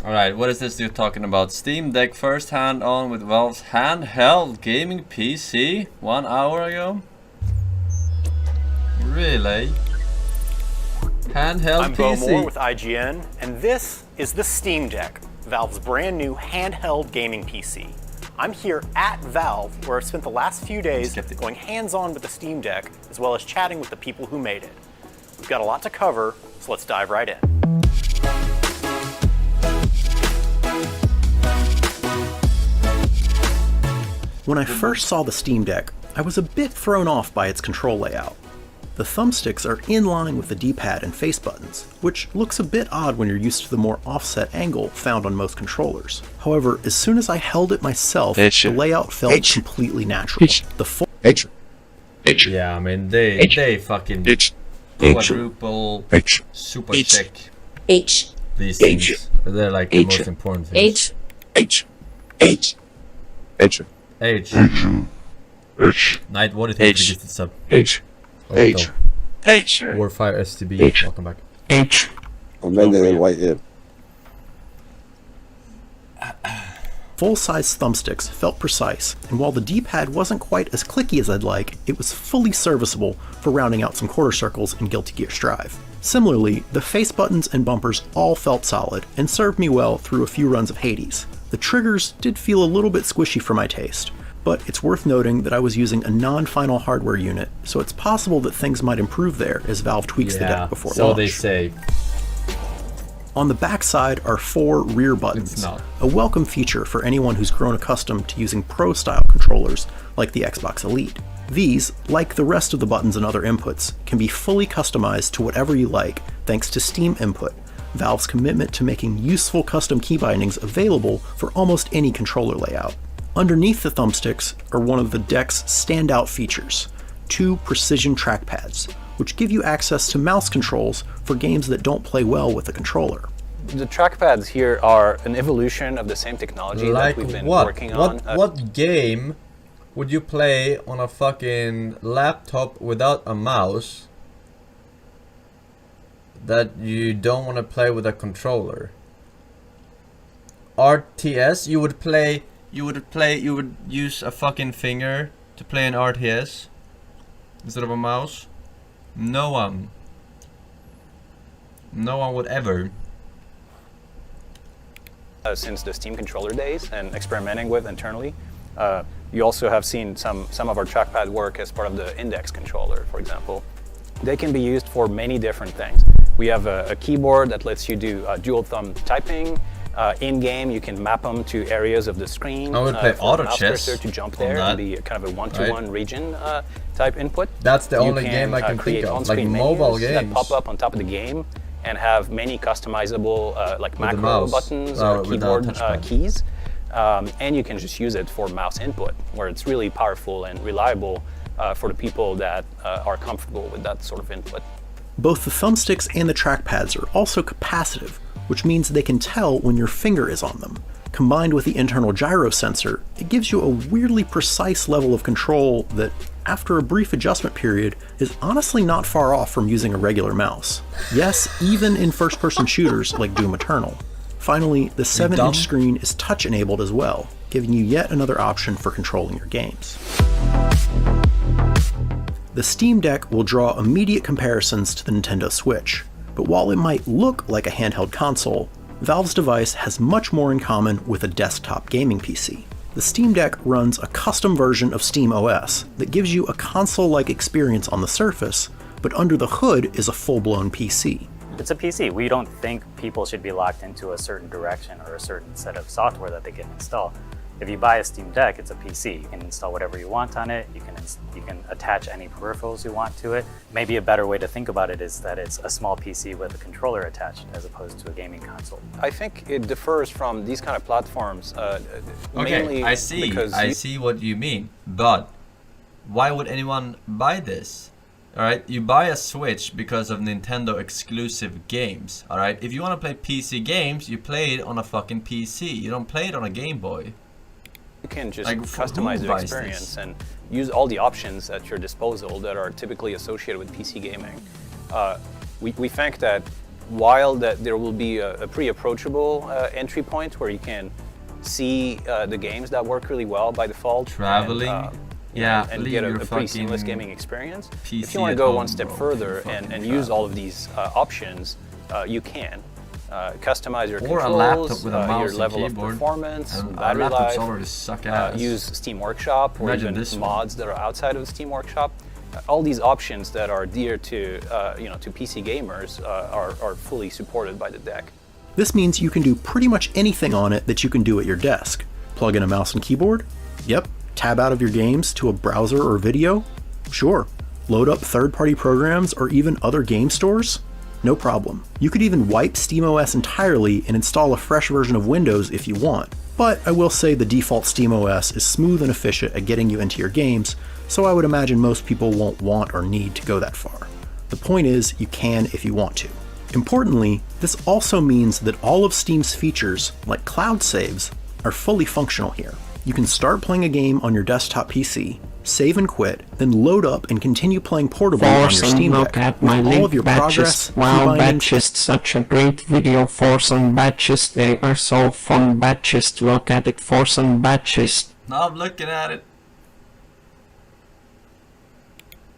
Alright, what is this dude talking about? Steam Deck first hand on with Valve's handheld gaming PC 1 hour ago? Really? Handheld I'm PC? Bo Moore with IGN, and this is the Steam Deck, Valve's brand new handheld gaming PC. I'm here at Valve, where I've spent the last few days going hands-on with the Steam Deck, as well as chatting with the people who made it. We've got a lot to cover, so let's dive right in. When I first saw the Steam Deck, I was a bit thrown off by its control layout. The thumbsticks are in line with the D-pad and face buttons, which looks a bit odd when you're used to the more offset angle found on most controllers. However, as soon as I held it myself, the layout felt completely natural. Yeah, I mean, they fucking quadruple super check these things. They're like the most important things. Knight, what do you think of the gifted sub? Warfire STB, welcome back. Full-size thumbsticks felt precise, and while the D-pad wasn't quite as clicky as I'd like, it was fully serviceable for rounding out some quarter circles in Guilty Gear Strive. Similarly, the face buttons and bumpers all felt solid and served me well through a few runs of Hades. The triggers did feel a little bit squishy for my taste, but it's worth noting that I was using a non-final hardware unit, so it's possible that things might improve there as Valve tweaks the deck before launch. So they say. On the backside are 4 rear buttons, a welcome feature for anyone who's grown accustomed to using pro-style controllers like the Xbox Elite. These, like the rest of the buttons and other inputs, can be fully customized to whatever you like thanks to Steam Input, Valve's commitment to making useful custom key bindings available for almost any controller layout. Underneath the thumbsticks are one of the deck's standout features, 2 precision trackpads, which give you access to mouse controls for games that don't play well with a controller. The trackpads here are an evolution of the same technology that we've been working on. What game would you play on a fucking laptop without a mouse that you don't want to play with a controller? RTS? You would use a fucking finger to play an RTS instead of a mouse? No one would ever. Since the Steam controller days and experimenting with internally, you also have seen some of our trackpad work as part of the index controller, for example. They can be used for many different things. We have a keyboard that lets you do dual thumb typing. In-game, you can map them to areas of the screen. I would play auto mouse chess cursor to jump there and be kind of a one-to-one region type input. That's the only game I can think of, like mobile games that pop up on top of the game and have many customizable like macro buttons or keyboard keys. And you can just use it for mouse input, where it's really powerful and reliable for the people that are comfortable with that sort of input. Both the thumbsticks and the trackpads are also capacitive, which means they can tell when your finger is on them. Combined with the internal gyro sensor, it gives you a weirdly precise level of control that, after a brief adjustment period, is honestly not far off from using a regular mouse. Yes, even in first-person shooters like Doom Eternal. Finally, the 7-inch screen is touch-enabled as well, giving you yet another option for controlling your games. The Steam Deck will draw immediate comparisons to the Nintendo Switch, but while it might look like a handheld console, Valve's device has much more in common with a desktop gaming PC. The Steam Deck runs a custom version of Steam OS that gives you a console-like experience on the surface, but under the hood is a full-blown PC. It's a PC. We don't think people should be locked into a certain direction or a certain set of software that they can install. If you buy a Steam Deck, it's a PC. You can install whatever you want on it. You can attach any peripherals you want to it. Maybe a better way to think about it is that it's a small PC with a controller attached as opposed to a gaming console. I think it differs from these kind of platforms. Okay, I see what you mean, but why would anyone buy this? Alright, you buy a Switch because of Nintendo exclusive games. Alright, if you want to play PC games, you play it on a fucking PC. You don't play it on a Game Boy. You can just customize the experience and use all the options at your disposal that are typically associated with PC gaming. We think that while that there will be a pretty approachable entry point where you can see the games that work really well by default. Traveling. And get a pretty seamless gaming experience. If you want to go one step further and use all of these options, you can. Customize your controls, a laptop with a mouse your level and keyboard, of performance, and battery laptops life, already suck ass. use Steam Workshop or Imagine even mods that are outside of Steam Workshop. All these options that are dear to to PC gamers are fully supported by the deck. This means you can do pretty much anything on it that you can do at your desk. Plug in a mouse and keyboard? Yep. Tab out of your games to a browser or video? Sure. Load up third-party programs or even other game stores? No problem. You could even wipe SteamOS entirely and install a fresh version of Windows if you want. But I will say the default SteamOS is smooth and efficient at getting you into your games, so I would imagine most people won't want or need to go that far. The point is, you can if you want to. Importantly, this also means that all of Steam's features, like cloud saves, are fully functional here. You can start playing a game on your desktop PC, save and quit, then load up and continue playing portably on your Steam Deck. Look at my all of your batches. progress, Wow, key batches, such a great video. Forsen batches, they are so fun. Batches, look at it. Forsen batches. Now I'm looking at it.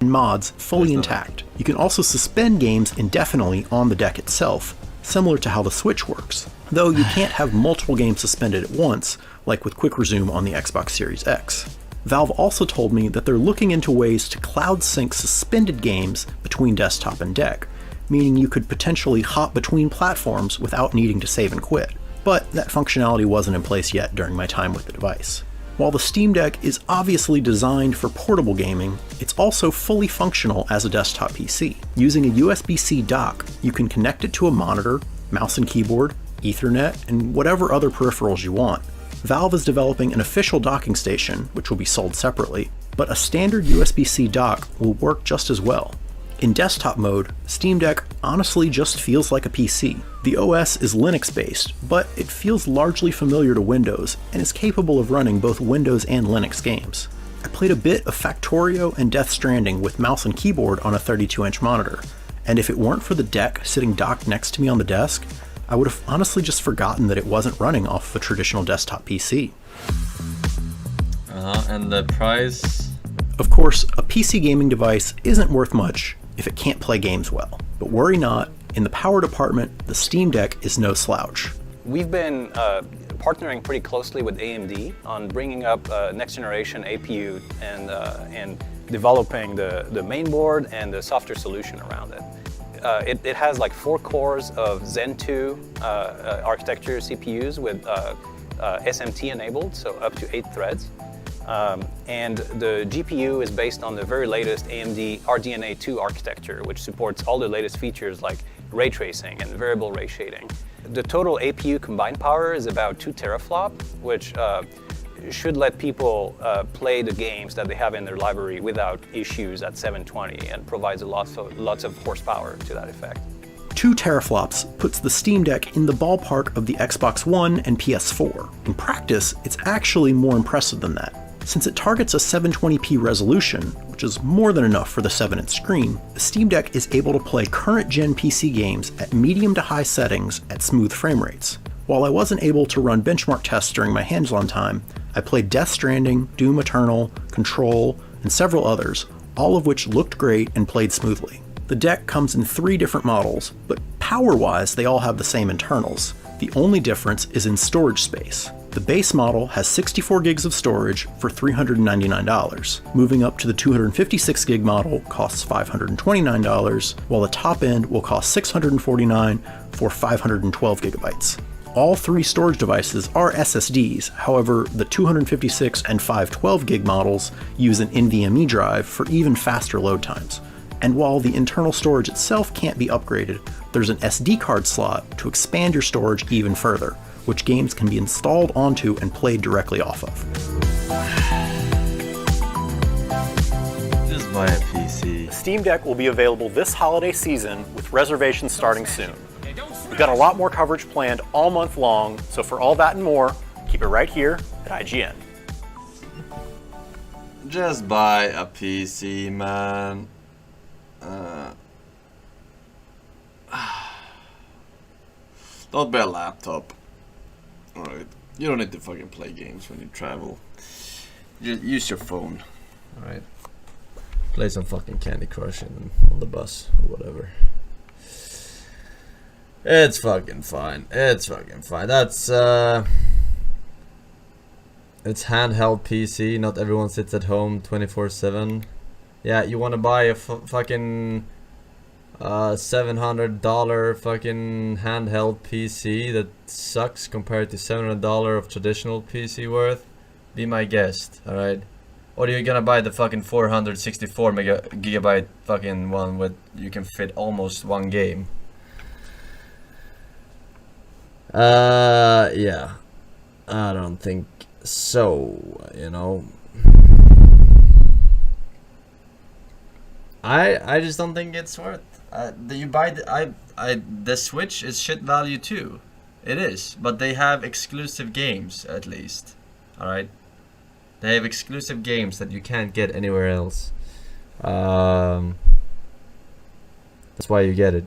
and mods fully intact. You can also suspend games indefinitely on the deck itself, similar to how the Switch works, though you can't have multiple games suspended at once, like with Quick Resume on the Xbox Series X. Valve also told me that they're looking into ways to cloud sync suspended games between desktop and deck, meaning you could potentially hop between platforms without needing to save and quit, but that functionality wasn't in place yet during my time with the device. While the Steam Deck is obviously designed for portable gaming, it's also fully functional as a desktop PC. Using a USB-C dock, you can connect it to a monitor, mouse and keyboard, Ethernet, and whatever other peripherals you want. Valve is developing an official docking station, which will be sold separately, but a standard USB-C dock will work just as well. In desktop mode, Steam Deck honestly just feels like a PC. The OS is Linux-based, but it feels largely familiar to Windows and is capable of running both Windows and Linux games. I played a bit of Factorio and Death Stranding with mouse and keyboard on a 32-inch monitor, and if it weren't for the deck sitting docked next to me on the desk, I would have honestly just forgotten that it wasn't running off of a traditional desktop PC. And the price? Of course, a PC gaming device isn't worth much if it can't play games well. But worry not, in the power department, the Steam Deck is no slouch. We've been partnering pretty closely with AMD on bringing up next generation APU and developing the mainboard and the software solution around it. It has like 4 cores of Zen 2 architecture CPUs with SMT enabled, so up to 8 threads. And the GPU is based on the very latest AMD RDNA 2 architecture, which supports all the latest features like ray tracing and variable ray shading. The total APU combined power is about 2 teraflop, which should let people play the games that they have in their library without issues at 720 and provides lots of horsepower to that effect. 2 teraflops puts the Steam Deck in the ballpark of the Xbox One and PS4. In practice, it's actually more impressive than that. Since it targets a 720p resolution, which is more than enough for the 7-inch screen, the Steam Deck is able to play current-gen PC games at medium to high settings at smooth frame rates. While I wasn't able to run benchmark tests during my hands-on time, I played Death Stranding, Doom Eternal, Control, and several others, all of which looked great and played smoothly. The deck comes in 3 different models, but power-wise they all have the same internals. The only difference is in storage space. The base model has 64 gigs of storage for $399. Moving up to the 256 gig model costs $529, while the top end will cost $649 for 512 gigabytes. All 3 storage devices are SSDs, however, the 256 and 512 gig models use an NVMe drive for even faster load times. And while the internal storage itself can't be upgraded, there's an SD card slot to expand your storage even further, which games can be installed onto and played directly off of. Just buy a PC. The Steam Deck will be available this holiday season with reservations starting soon. We've got a lot more coverage planned all month long, so for all that and more, keep it right here at IGN. Just buy a PC, man. Don't buy a laptop. Alright. You don't need to fucking play games when you travel. Just use your phone. Alright. Play some fucking Candy Crush on the bus or whatever. It's fucking fine. It's fucking fine. That's it's handheld PC. Not everyone sits at home 24/7. Yeah, you want to buy a fucking $700 fucking handheld PC that sucks compared to $700 of traditional PC worth? Be my guest, alright? Or are you gonna buy the fucking 464 gigabyte fucking one with you can fit almost one game? Yeah. I don't think so, you know. I just don't think it's worth. You buy the Switch is shit value too. It is, but they have exclusive games at least. All right, they have exclusive games that you can't get anywhere else. That's why you get it.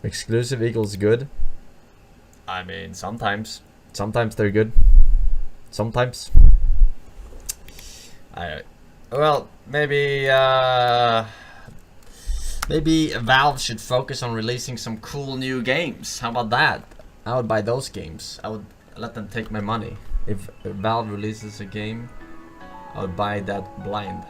Exclusive equals good. I mean, sometimes they're good. Sometimes. Well, maybe Valve should focus on releasing some cool new games. How about that? I would buy those games. I would let them take my money. If Valve releases a game, I would buy that blind.